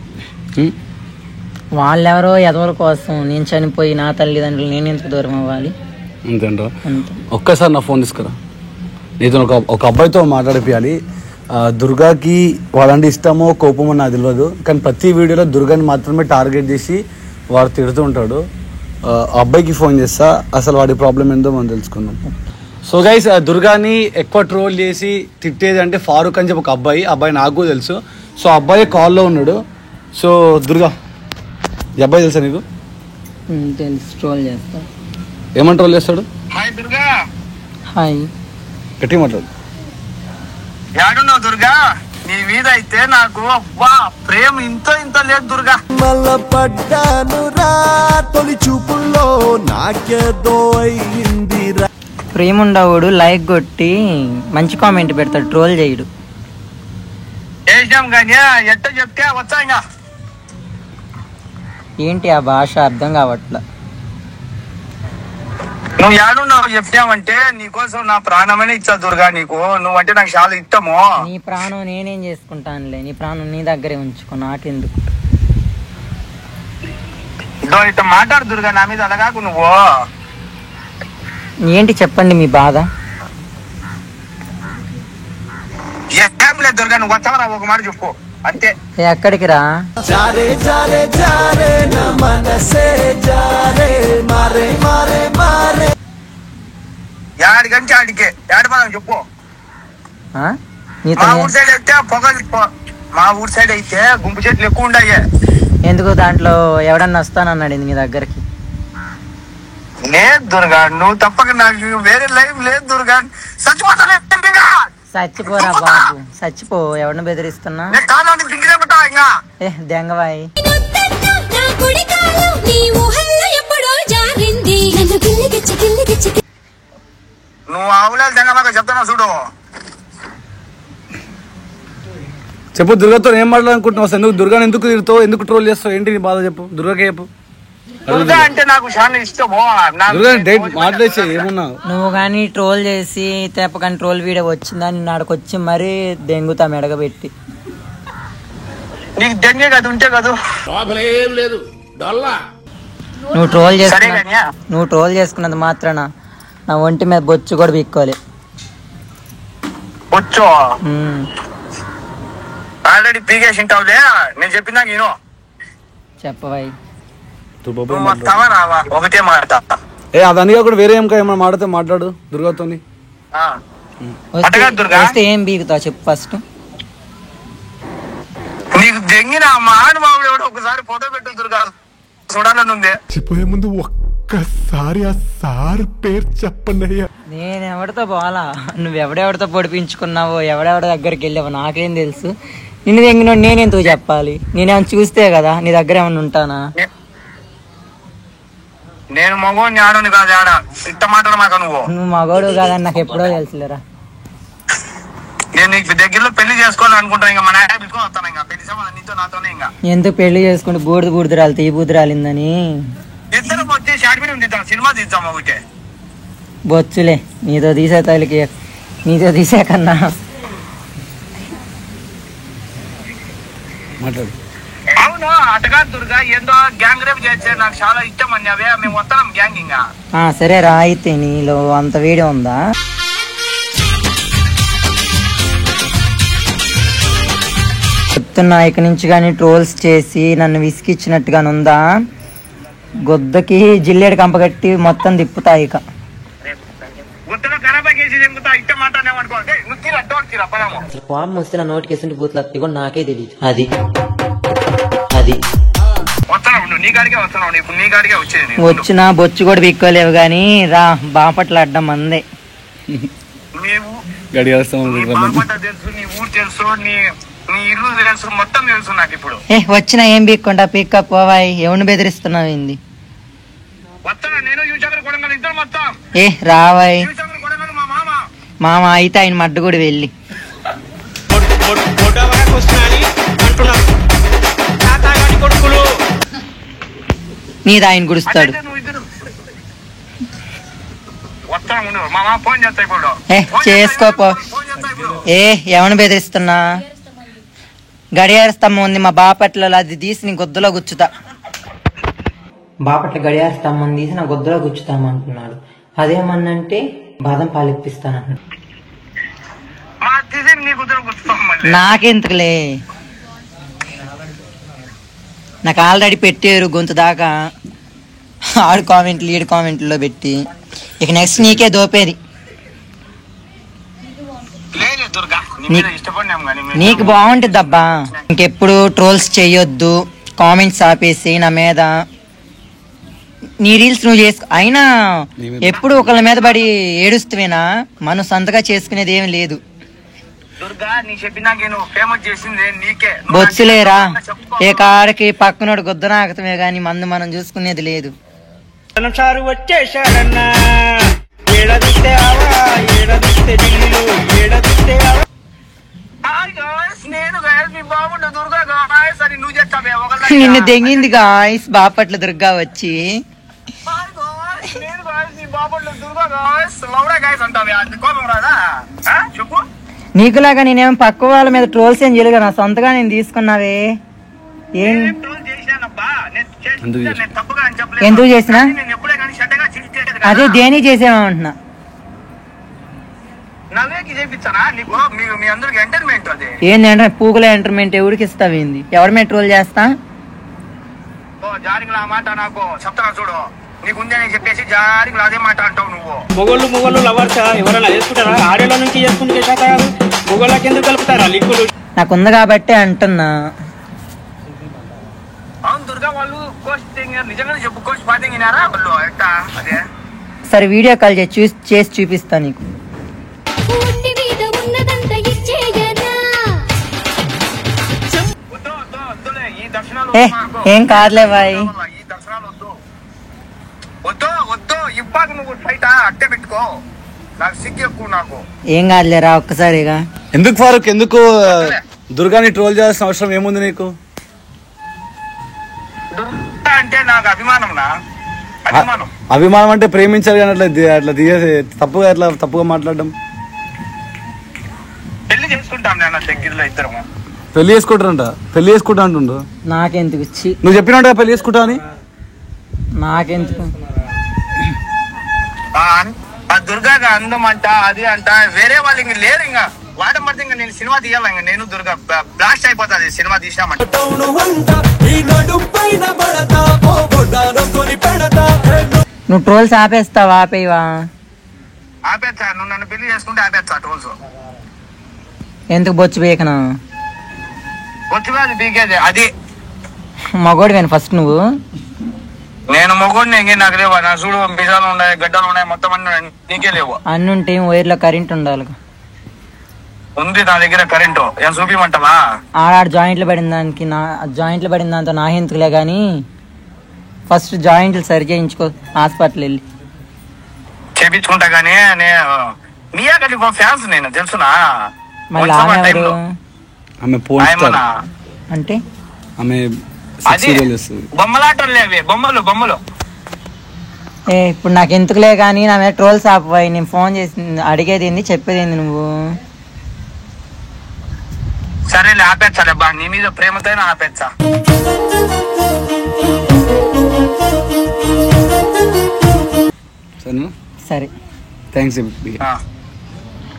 వాళ్ళెవరో ఎదవల కోసం నేను చనిపోయి నా తల్లిదండ్రులు నేను ఎందుకు దూరం అవ్వాలి? అంతేంటో. ఒక్కసారి నా ఫోన్ తీసుకురా, నీతో ఒక అబ్బాయితో మాట్లాడిపియాలి. దుర్గాకి వాళ్ళంటే ఇష్టమో కోపమో నాకు తెలియదు, కానీ ప్రతి వీడియోలో దుర్గాని మాత్రమే టార్గెట్ చేసి వాడు తిడుతూ ఉంటాడు. అబ్బాయికి ఫోన్ చేస్తా, అసలు వాడి ప్రాబ్లం ఏందో మనం తెలుసుకుందాం. సో గైస్, దుర్గాని ఎక్కువ ట్రోల్ చేసి తిట్టేది అంటే ఫారూక్ అని చెప్పి ఒక అబ్బాయి నాకు తెలుసు. సో అబ్బాయి కాల్లో ఉన్నాడు. సో దుర్గా, ఈ అబ్బాయి తెలుసా నీకు? తెలుసు, ట్రోల్ చేస్తా. ఏమని ట్రోల్ చేస్తాడు? హాయ్ దుర్గా. హాయ్, గట్టి మాట్లాడు. యాడున్నావు దుర్గా? నీ మీద అయితే నాకు అబ్బా ప్రేమ ఇంత లేదు దుర్గా. మళ్ళా పడ్డాను రా తొలి చూపుల్లో, నాకేదో అయిందిరా. ప్రేమ ఉండవుడు లైక్ కొట్టి మంచి కామెంట్ పెడతాడు, ట్రోల్ చేయడు. వేసినాం కానీ ఎట్ట చెప్తే వచ్చా. ఇంకా ఏంటి ఆ భాష అర్థం కావట్లా. నువ్వు యాడున్నావు చెప్పావంటే నీకోసం నా ప్రాణమనే ఇచ్చా దుర్గా. నీకు నువ్వంటే నాకు చాలా ఇష్టము. నీ ప్రాణం నేనేం చేసుకుంటానులే, నీ ప్రాణం నీ దగ్గరే ఉంచుకో, నాకెందుకు. ఇట్లా మాట్లాడు దుర్గా, నా మీద అలాగాకు నువ్వు. ఏంటి చెప్పండి మీ బాధ. ఏం లేదు దుర్గా, నువ్వు వచ్చావరా ఒక మాట చెప్పు అంతే. ఎక్కడికి రా? జారే జారే జారే నా మనసే జారే, మారే మారే మారే. యాడికంటే ఆడికే ఏడపదాం చెప్పు. నీతో మా ఊరు సైడ్ అయితే మా ఊరు సైడ్ అయితే గుంపు చెట్లు ఎక్కువ ఉండయి. ఎందుకు? దాంట్లో ఎవడన్నా వస్తానన్నాడు నీ దగ్గరికి? లేదు దుర్గా, నువ్వు తప్పక నాకు వేరే లైఫ్ లేదు దుర్గా. చచ్చిపోతాను చచ్చిపోరా బాబు, చచ్చిపో. ఎవరిని బెదిరిస్తున్నా? ఇంకా ఏ దెంగవాయి. నువ్వు ఆవులేదు తెంగమాక చెప్తాను చూడు. చెప్పు దుర్గతో ఏం మాట్లాడాలనుకుంటున్నావు అసలు? నువ్వు దుర్గాని ఎందుకు తిరుగుతావు, ఎందుకు ట్రోల్ చేస్తావు, ఏంటి నీ బాధ చెప్పు. దుర్గకే చెప్పు. దుర్గా అంటే నాకు చాలా ఇష్టము. దుర్గా డైట్ మాట్లాడేసి ఏమున్నా నువ్వు కానీ ట్రోల్ చేసి తెప్ప ట్రోల్ వీడియో వచ్చిందా నిన్ను ఆడకొచ్చి మరీ దెంగుతా మెడగబెట్టి. నీకు దెంగే కదా ఉంటే కదా. లోపల ఏం లేదు డొల్లా. నువ్వు ట్రోల్ చేసుకున్నది మాత్రాన నా ఒంటి మీద బొచ్చు కూడా పీక్కోలే. బొచ్చు ఆల్రెడీ పీకేసి ఉంటావులే. నేను చెప్పినా నేను చెప్పవాయి. రావా ఒకటే మాట. అదనిగా కూడా వేరే ఏమైనా మాడితే మాట్లాడు దుర్గాతో. వస్తే ఏం బీగుతావు చెప్పు ఫస్ట్. నీకు దెంగిన మహానుభావుడు ఎవడు ఒకసారి ఫోటో పెట్టు దుర్గా, చూడాలని ఉంది. చచ్చిపోయే ముందు ఒక్కసారి ఆ సార్ పేరు చెప్పండి అయ్యా. నేను ఎవరితో పోవాలా? నువ్వెవడెవడితో పొడిపించుకున్నావో, ఎవడెవడ దగ్గరికి వెళ్ళావో నాకేం తెలుసు. నిన్ను దెంగిన నేనెందుకు చెప్పాలి? నేనేమన్నా చూస్తే కదా నీ దగ్గర ఏమన్నా ఉంటానా? నేను మగోని ఆడని కాదు. ఆడ ఇంత మాట్లాడమాక నువ్వు. నువ్వు మగోడు కాదని నాకు ఎప్పుడో తెలుసులేరా. నేను నీకు దగ్గరలో పెళ్లి చేసుకోవాలని అనుకుంటాను. ఇంకా మన పిలుచుకొని వస్తాను. ఇంకా పెళ్లి సంబంధం నీతో నాతోనే. ఇంకా ఎందుకు పెళ్లి చేసుకుంటే బూడిదరాలి తీ బూడిదరాలిందని ఇద్దరం వచ్చి షార్ట్ ఫిల్మ్ తీద్దాం, సినిమా తీద్దాం ఒకటే. బొచ్చులే నీతో తీసే తల్లికి, నీతో తీసే కన్నా మాట్లాడు. అవును అటగా దుర్గా ఏందో గ్యాంగ్ రేప్ చేస్తే నాకు చాలా ఇష్టం అన్నావే. మేము వస్తాం గ్యాంగ్. ఇంకా సరే రా. అయితే నీలో అంత వీడియో ఉందా? చెప్తున్నా ఇక నుంచి కానీ ట్రోల్స్ చేసి నన్ను విసిగిచ్చినట్టుగానే ఉందా? గొద్దకి జిల్లేడు కంపగట్టి మొత్తం తిప్పుతా. ఇక గుర్తులో ఖరాబ్ చేసి తింగుతా. ఇష్టం మాట్లాడేమనుకో. నువ్వు తీరా డోర్ తీరా పదాము. కోపం వస్తే నా నోటికి వేస్తుంటే బూతులు వస్తాయి కూడా నాకే తెలియదు. అది అది వస్తున్నావు నీ గాడికే వస్తున్నావు. ఇప్పుడు నీ గాడికే వచ్చేది. వచ్చినా బొచ్చు కూడా బిక్కోలేవు గాని రా. బాపట్ల అడ్డం అందే. నీవు గడియాస్తాం తెలుసు, నీ ఊరు తెలుసు, నీ ఇల్లు తెలుసు, మొత్తం తెలుసు నాకు ఇప్పుడు. వచ్చినా ఏం బీక్కుండా పీక్క పోవాయి. ఎవరిని బెదిరిస్తున్నావు? ఏంది వస్తానా నేను యూచగర్ కొడంగల్ ఇద్దరు మొత్తం. రావాయి యూచగర్ కొడంగల్ మా మామ. మామ అయితే ఆయన మడ్డు కూడా వెళ్ళి నీది ఆయన గుడుస్తాడు. చేసుకోపో. ఎవరిని బెదిరిస్తున్నా? గడియార స్తంభం ఉంది మా బాపట్లలో, అది తీసి నీ గొద్దులో గుచ్చుతా. బాపట్ల గడియార స్తంభం తీసి నా గొద్దులో గుచ్చుతామంటున్నాడు. అదేమన్నంటే బాదం పాలు ఇప్పిస్తానన్నాడు. నాకెందుకులే, నాకు ఆల్రెడీ పెట్టారు గొంతు దాకా. ఆడు కామెంట్లు ఈడు కామెంట్లో పెట్టి ఇక నెక్స్ట్ నీకే దోపేది. నీకు బాగుంటుంది అబ్బా. ఇంకెప్పుడు ట్రోల్స్ చెయ్యొద్దు, కామెంట్స్ ఆపేసి నా మీద. నీ రీల్స్ నువ్వు చేసుకో. అయినా ఎప్పుడు ఒకళ్ళ మీద పడి ఏడుస్తువేనా? మనం సొంతగా చేసుకునేది ఏమి లేదు. బొచ్చులేరా ఏ కాడికి పక్కనోడు గుద్దనాకతమే గాని మందు మనం చూసుకునేది లేదు. నిన్ను దెంగింది గాయస్ బాపట్ల దుర్గా వచ్చి. నీకులాగా నేనేం పక్క వాళ్ళ మీద ట్రోల్స్ ఏం చేయలేదు. నా సొంతగా నేను తీసుకున్నావే. ఏం ఎందుకు చేసినా? అదే దేని చేసామంటున్నా. ఏంటంటే పూగుల ఎంటర్మెంట్ ఎవరికి ఇస్తావేంది? ఎవరి మీద ట్రోల్ చేస్తా? మొగోళ్ళు లవర్స్ ఎవరైనా చేసుకుంటారా? ఆడేళ్ళ నుంచి చేసుకుంటే మొగోళ్ళకి ఎందుకు కలుపుతారా లింకులు? నాకుంది కాబట్టి అంటున్నా. దుర్గా వాళ్ళు నిజంగానే చెప్పు కోచ్ ఫాతింగ్ వినారా వాళ్ళు ఎట్టా అదే సరే వీడియో కాల్ చేసి చూపిస్తా నీకు. వద్దులే ఈ దర్శనాలు ఏం కాదులే బాయ్. ఈ దర్శనాలు వద్దు ఇవ్వకు నువ్వు బయట అట్టే పెట్టుకో నాకు సిగ్గు ఎక్కువ నాకు. ఏం కాదులేరా ఒక్కసారిగా. ఎందుకు ఫారూక్ ఎందుకు దుర్గాని ట్రోల్ చేయాల్సిన అవసరం ఏముంది నీకు? దుర్గా అంటే నాకు అభిమానం. అభిమానం అంటే ప్రేమించాలి కానీ అట్లా తప్పుగా మాట్లాడడం. పెళ్లి చేసుకుంటాం నేను దగ్గరలో ఇద్దరము. పెళ్లి చేసుకుంటా అంటుండు. నాకెందుకు ఇచ్చి నువ్వు చెప్పినట్టు పెళ్లి చేసుకుంటా అని. నాకెందుకు ఆ దుర్గాగా అందం అంట అది అంట వేరే వాళ్ళు ఇంక లేరు. ఇంకా వాడమడితే ఇంకా నేను సినిమా తీయాలి. ఇంకా నేను దుర్గా బ్లాస్ట్ అయిపోతుంది సినిమా తీసినామంటే. నువ్వు ట్రోల్స్ ఆపేస్తావా? ఆపేవా? ఆపేచ్చా. నువ్వు నన్ను పెళ్లి చేసుకుంటే ఆపేచ్చా ట్రోల్స్. ఎందుకు బొచ్చు బీకనా? వచ్చి బీకేది అది మగోడు కానీ ఫస్ట్ నువ్వు. నేను మొగుడిని ఇంకే నాకు లేవు. నా చూడు బిజాలు ఉన్నాయి, గడ్డలు ఉన్నాయి, మొత్తం అన్ని నీకే లేవు. అన్ని ఉంటే వైర్లో కరెంట్ ఉండాలి. ఉంది నా దగ్గర కరెంటు. ఏం చూపిమంటావా? ఆడాడు జాయింట్లు పడిన దాంతో నా ఎందుకులే కానీ ఫస్ట్ జాయింట్లు సరి చేయించుకో హాస్పిటల్ వెళ్ళి. చేపించుకుంటా గానీ మియా ఖలీఫా ఫ్యాన్స్ నేను తెలుసునా. మళ్ళీ ఆమె అంటే ఆమె బొమ్మలాటలు లేవి బొమ్మలు. ఇప్పుడు నాకు ఎందుకులే కానీ నా మీద ట్రోల్స్ ఆపవాయి. నేను ఫోన్ చేసి అడిగేది ఏంది చెప్పేది ఏంది నువ్వు? సరేలే ఆపేచ్చాలే బా. నీ మీద ప్రేమతో ఆపేచ్చా. సరే థ్యాంక్స్.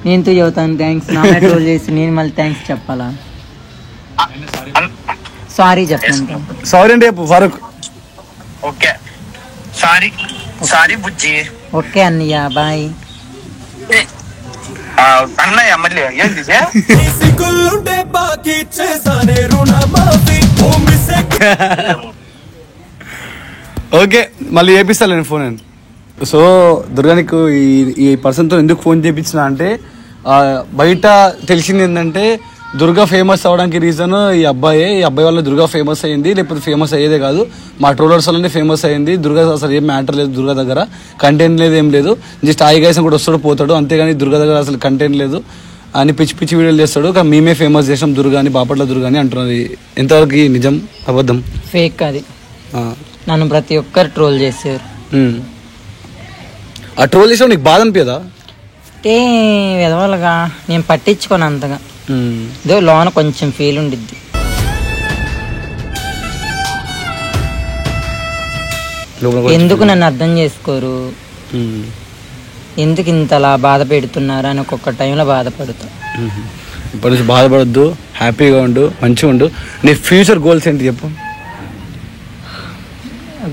నేను చెబుతాను థ్యాంక్స్. నా మీద ట్రోల్ చేసి నేను మళ్ళీ థ్యాంక్స్ చెప్పాలా? సారీ చెప్తాను. సారీ అంటే ఫారూక్. ఓకే సారీ బుజ్జి. ఓకే అన్నయ్య బాయ్. అన్నయ్య మళ్ళీ ఏంటి ఓకే మళ్ళీ చేపిస్తాను నేను ఫోన్. సో దుర్గానికి ఈ పర్సన్తో ఎందుకు ఫోన్ చేయించిన అంటే బయట తెలిసింది ఏంటంటే దుర్గా ఫేమస్ అవడానికి రీజన్ ఈ అబ్బాయి వల్ల దుర్గా ఫేమస్ అయ్యింది. లేకపోతే ఫేమస్ అయ్యేదే కాదు, మా ట్రోలర్స్ వల్లనే ఫేమస్ అయ్యింది. దుర్గా అసలు ఏం మ్యాటర్ లేదు, దుర్గా దగ్గర కంటెంట్ లేదు, ఏం లేదు. జస్ట్ ఆయి గైసం కూడా వస్తాడు పోతాడు అంతేగాని దుర్గా దగ్గర అసలు కంటెంట్ లేదు అని పిచ్చి వీడియోలు చేస్తాడు. కానీ మేమే ఫేమస్ చేసాం దుర్గాని, బాపట్ల దుర్గాని అంటున్నది. ఎంతవరకు నిజం అబద్ధం? ఫేక్ అది. నన్ను ప్రతి ఒక్కరు ట్రోల్ చేశారు. ఆ ట్రోల్ చేసావు నీకు బాధ అనిపించదా? అంటే విధవలుగా నేను పట్టించుకోను అంతగా. ఇదో లోన కొంచెం ఫీల్ ఉండిద్ది. ఎందుకు నన్ను అర్థం చేసుకోరు, ఎందుకు ఇంతలా బాధ పెడుతున్నారు అని ఒక్కొక్క టైంలో బాధపడుతా. ఇప్పటి నుంచి బాధపడద్దు, హ్యాపీగా ఉండు, మంచిగా ఉండు. నీ ఫ్యూచర్ గోల్స్ ఏంటి చెప్పు?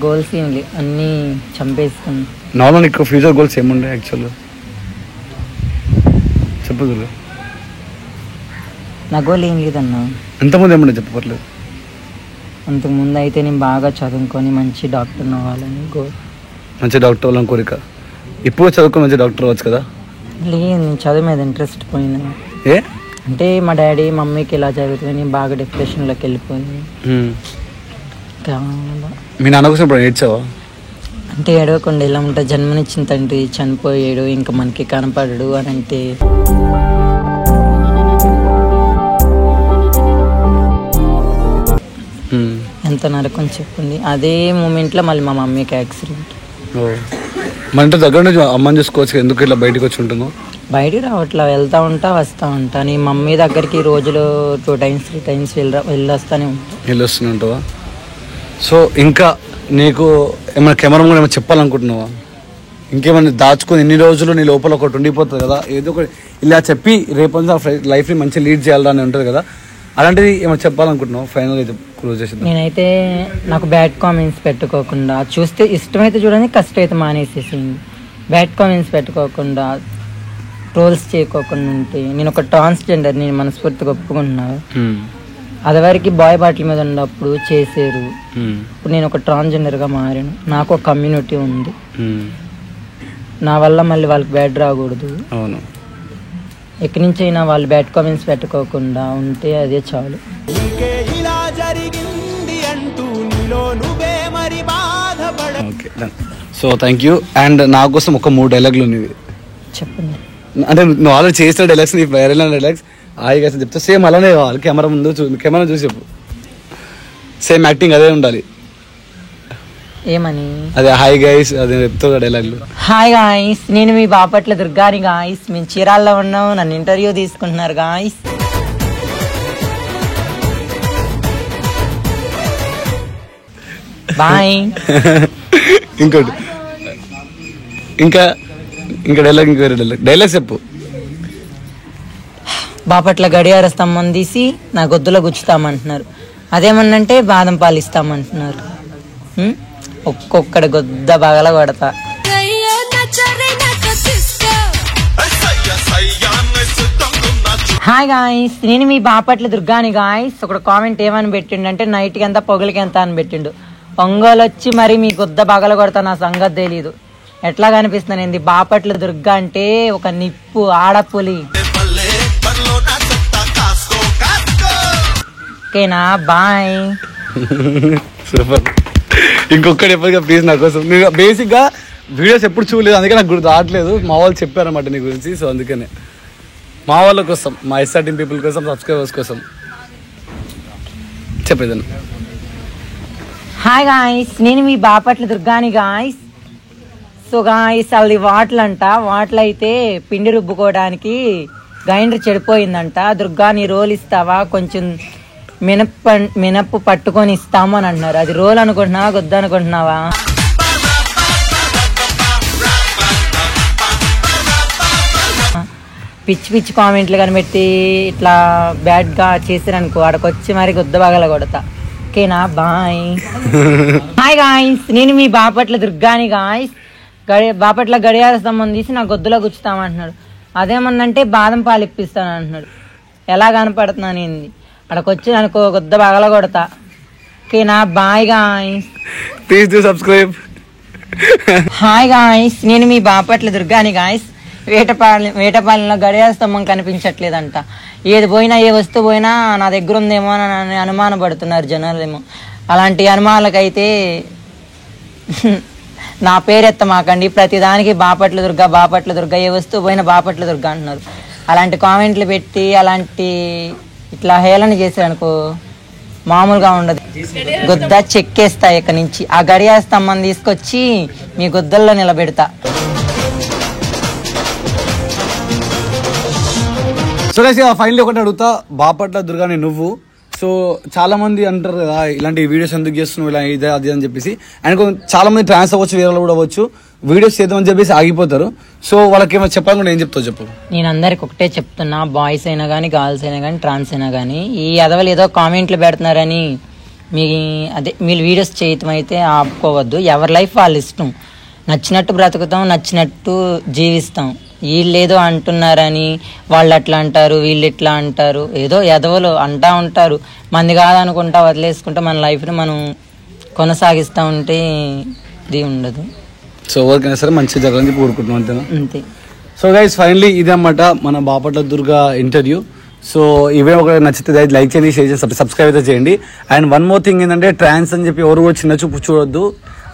గోల్స్ ఏం లేవు, అన్నీ చంపేసుకున్నా. నార్మల్ నీకు ఫ్యూచర్ గోల్స్ ఏముండే యాక్చువల్గా చెప్పు. నా గోల్ ఏం లేదన్నా. ఎంతమంది ఏమంటే చెప్పట్లేదు. అంతకుముందు అయితే నేను బాగా చదువుకొని మంచి డాక్టర్ అవ్వాలని గోల్. మంచి డాక్టర్ అవ్వాలని కోరిక. ఇప్పుడు చదువుకొని మంచి డాక్టర్ అవ్వచ్చు కదా? లేదు, నేను చదువు మీద ఇంట్రెస్ట్ పోయినా. అంటే మా డాడీ మమ్మీకి ఇలా జరుగుతుంది, నేను బాగా డిప్రెషన్లోకి వెళ్ళిపోయింది. మీ నాన్న కోసం ఇప్పుడు ఏడ్చావా? అంటే ఏడవకుండా ఎలా ఉంటా, జన్మనిచ్చిన తండ్రి చనిపోయాడు, ఇంకా మనకి కనపడడు అని అంటే ఎంత నరకం చెప్పింది. అదే మూమెంట్లో మళ్ళీ మా మమ్మీకి యాక్సిడెంట్. మన ఇంటి దగ్గర నుంచి అమ్మని చూసుకోవచ్చు, ఎందుకు ఇట్లా బయటకు వచ్చి ఉంటున్నావు? బయటికి రావట్లా, వెళ్తా ఉంటా వస్తూ ఉంటా. నీ మమ్మీ దగ్గరికి రోజులో 2 times 3 times వెళ్ళొస్తూనే ఉంటావా? సో ఇంకా నీకు ఏమైనా కెమెరా కూడా ఏమైనా చెప్పాలనుకుంటున్నావా? ఇంకేమైనా దాచుకొని ఎన్ని రోజులు నీ లోపల ఒకటి ఉండిపోతుంది కదా, ఏదో ఒకటి ఇలా చెప్పి రేపు లైఫ్ని మంచిగా లీడ్ చేయాలని ఉంటుంది కదా, అలాంటిది ఏమైనా చెప్పాలనుకుంటున్నావు? ఫైనల్గా అయితే క్లోజ్ చేసి. నేనైతే నాకు బ్యాడ్ కామెంట్స్ పెట్టుకోకుండా, చూస్తే ఇష్టమైతే చూడండి, కష్టం అయితే మానేసేసింది. బ్యాడ్ కామెంట్స్ పెట్టుకోకుండా, ట్రోల్స్ చేయకోకుండా ఉంటే, నేను ఒక ట్రాన్స్జెండర్, నేను మనస్ఫూర్తిగా ఒప్పుకుంటున్నా. అదివరకు బాయ్ బాటిల్ మీద ఉన్నప్పుడు చేసారు. ఇప్పుడు నేను ఒక ట్రాన్స్జెండర్గా మారాను. నాకు ఒక కమ్యూనిటీ ఉంది. నా వల్ల మళ్ళీ వాళ్ళకి బ్యాడ్ రాకూడదు. అవును, ఎక్కడి నుంచి అయినా వాళ్ళు బ్యాడ్ కామెంట్స్ పెట్టుకోకుండా ఉంటే అదే చాలు. Okay so thank you. And నా కోసం ఒక 3 డైలాగులు ఉన్నాయి. చెప్పండి. అంటే నువ్వు ఆల్రెడీ చేసిన డైలాగ్స్, నీ వైరల్ డైలాగ్స్ హాయిగా చెప్తా. సేమ్ అలానే కావాలి. కెమెరా ముందు కెమెరా చూసి చెప్పు. సేమ్ యాక్టింగ్ అదే ఉండాలి. ఏమని? అదే హాయ్ గైస్ అదే చెప్తా డైలాగులు. హాయ్ గాయ్స్, నేను మీ బాపట్ల దుర్గాని గాయ్స్. మేము చీరాల్లో ఉన్నాం, నన్ను ఇంటర్వ్యూ తీసుకుంటున్నారు గాయ్స్. బాయ్. ఇంకోటి ఇంకా డైలాగ్, ఇంకో డైలాగ్ చెప్పు. బాపట్ల గడియార స్తంభం తీసి నా గొద్దులో గుచ్చుతామంటున్నారు. అదేమన్నంటే బాదం పాలు ఇస్తామంటున్నారు. ఒక్కొక్కడి గొద్ద బగల కొడతా. హాయ్ గాయ్స్, నేను మీ బాపట్ల దుర్గాని గాయ్స్. ఒక కామెంట్ ఏమని పెట్టిండు అంటే నైట్కి ఎంత పొగలికి ఎంత అని పెట్టిండు. పొంగల్ వచ్చి మరి మీ గొద్ద బగల కొడతా, నా సంగతి తెలీదు. ఎట్లా కనిపిస్తుంది ఏంది? బాపట్ల దుర్గా అంటే ఒక నిప్పు ఆడపులి. ఓకేనా? బాయ్. సూపర్. ఇంకొకటి ఎప్పటిగా ప్లీజ్ నా కోసం. నేను బేసిక్గా వీడియోస్ ఎప్పుడు చూడలేదు, అందుకే నాకు గుర్తు రావట్లేదు. మా వాళ్ళు చెప్పారన్నమాట నీ గురించి. సో అందుకనే మా వాళ్ళ కోసం, మా ఎస్ఆర్టీఎం పీపుల్ కోసం, సబ్స్క్రైబర్స్ కోసం చెప్పేదాన్ని. హాయ్ గాయ్స్, నేను మీ బాపట్ల దుర్గాని గాయ్స్. సో గాయ్స్, అది వాటలు అయితే పిండి రుబ్బుకోవడానికి గ్రైండర్ చెడిపోయిందంట. దుర్గాని రోల్ ఇస్తావా, కొంచెం మినప్పు పట్టుకొని ఇస్తాము అని అంటున్నారు. అది రోల్ అనుకుంటున్నావా, గొద్ద అనుకుంటున్నావా? పిచ్చి పిచ్చి కామెంట్లు కనిపెట్టి ఇట్లా బ్యాడ్గా చేసారనుకో, ఆడకొచ్చి మరి గొద్ద బాగల కొడతా. ఓకేనా? బాయ్. హాయ్ గాయ్స్, నేను మీ బాపట్ల దుర్గాని గాయ్స్. బాపట్ల గడియార స్తంభం తీసి నా గొద్దులో గుచ్చుతామంటున్నాడు. అదేమన్నంటే బాదం పాలు ఇప్పిస్తాను అంటున్నాడు. ఎలా కనపడుతున్నాను ఏంది? అక్కడికొచ్చి అనుకో గొద్ద బగల కొడతా. ఓకేనా? Bye guys. Please do subscribe. Hi guys, నేను మీ బాపట్ల దుర్గాని గాయ్స్. వేటపాలెంలో గడియార స్తంభం కనిపించట్లేదంట. ఏది పోయినా, ఏ వస్తువు పోయినా నా దగ్గర ఉందేమో అని అనుమానపడుతున్నారు జనాలేమో. అలాంటి అనుమానాలకైతే నా పేరెత్త మాకండి. ప్రతిదానికి బాపట్ల దుర్గా, ఏ వస్తువు పోయినా బాపట్ల దుర్గా అంటున్నారు. అలాంటి కామెంట్లు పెట్టి అలాంటి ఇట్లా హేళన చేశారనుకో మామూలుగా ఉండదు. గొద్ద చెక్కేస్తా ఇక్కడి నుంచి. ఆ గడియార స్తంభం తీసుకొచ్చి మీ గొద్దల్లో నిలబెడతా. సో ఫైనల్లీ ఒకటి అడుగుతా, బాపట్ల దుర్గాని నువ్వు. సో చాలా మంది అంటారు కదా ఇలాంటి వీడియోస్ ఎందుకు చేస్తున్నావు, ఇలా ఇదే అది అని చెప్పేసి. అండ్ చాలా మంది ట్రాన్స్ అవ్వచ్చు, వేరే కూడా అవ్వచ్చు, వీడియోస్ చేద్దామని చెప్పేసి ఆగిపోతారు. సో వాళ్ళకి ఏమైనా చెప్పాలని ఏం చెప్తావు చెప్పు. నేను అందరికి ఒకటే చెప్తున్నా, బాయ్స్ అయినా కానీ, గర్ల్స్ అయినా కానీ, ట్రాన్స్ అయినా కానీ, ఈ అదవలు ఏదో కామెంట్లు పెడుతున్నారని మీరు వీడియోస్ చేయటం అయితే ఆపుకోవద్దు. ఎవరి లైఫ్ వాళ్ళ ఇష్టం. నచ్చినట్టు బ్రతుకుతాం, నచ్చినట్టు జీవిస్తాం. వీళ్ళేదో అంటున్నారని వాళ్ళు అట్లా అంటారు, వీళ్ళు ఇట్లా అంటారు, ఏదో ఎదవలు అంటా ఉంటారు. మంది కాదనుకుంటా వదిలేసుకుంటా మన లైఫ్ని మనం కొనసాగిస్తూ ఉంటే ఇది ఉండదు. సో ఎవరికైనా సరే మంచి జరగాలని చెప్పి కోరుకుంటున్నాం, అంతేనా? అంతే. సో గైస్ ఫైనల్లీ ఇదే అన్నమాట మన బాపట్ల దుర్గా ఇంటర్వ్యూ. సో ఇవే ఒక నచ్చితే లైక్ చేయండి, షేర్ చేసి సబ్స్క్రైబ్ అయితే చేయండి. అండ్ వన్ మోర్ థింగ్ ఏంటంటే, ట్రాన్స్ అని చెప్పి ఎవరు కూడా చిన్న చూపు చూడొద్దు.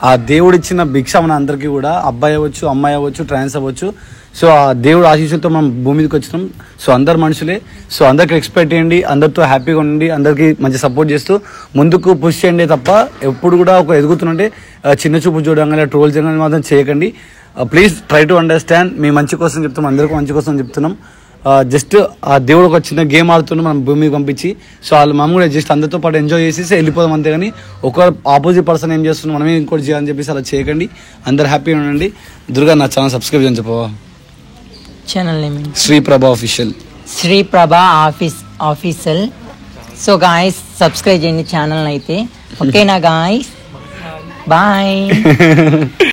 ఆ దేవుడు ఇచ్చిన భిక్ష మన అందరికీ కూడా, అబ్బాయి అవ్వచ్చు, అమ్మాయి అవ్వచ్చు, ట్రాన్స్ అవ్వచ్చు. సో ఆ దేవుడు ఆశీస్సులతో మనం భూమి మీదకి వచ్చినాం. సో అందరు మనుషులే. సో అందరికి ఎక్స్పెక్ట్ చేయండి, అందరితో హ్యాపీగా ఉండండి, అందరికీ మంచి సపోర్ట్ చేస్తూ ముందుకు పుష్ చేయండి తప్ప ఎప్పుడు కూడా ఒక ఎదుగుతుంటే చిన్న చూపు చూడగానే ట్రోల్ చేయగానే మాత్రం చేయకండి. Please try to understand. మీ మంచి కోసం చెప్తాం, అందరికీ మంచి కోసం చెప్తున్నాం. జస్ట్ ఆ దేవుడు ఒక చిన్న గేమ్ ఆడుతుండే మనం భూమి మీద పంపించి. సో వాళ్ళు మనం కూడా జస్ట్ అందరితో పాటు ఎంజాయ్ చేసేసి వెళ్ళిపోదాం, అంతేగాని ఒక ఆపోజిట్ పర్సన్ ఏం చేస్తున్నాం మనమే ఇంకోటి చేయాలని చెప్పేసి అలా చేయకండి. అందరు హ్యాపీగా ఉండండి. దుర్గా నా ఛానల్ సబ్స్క్రైబ్ చేయని చెప్పవా? Channel name Shri Prabha official. Shri Prabha official. So guys subscribe చేయండి ఛానల్ అయితే. ఓకేనా గాయ్స్? బాయ్.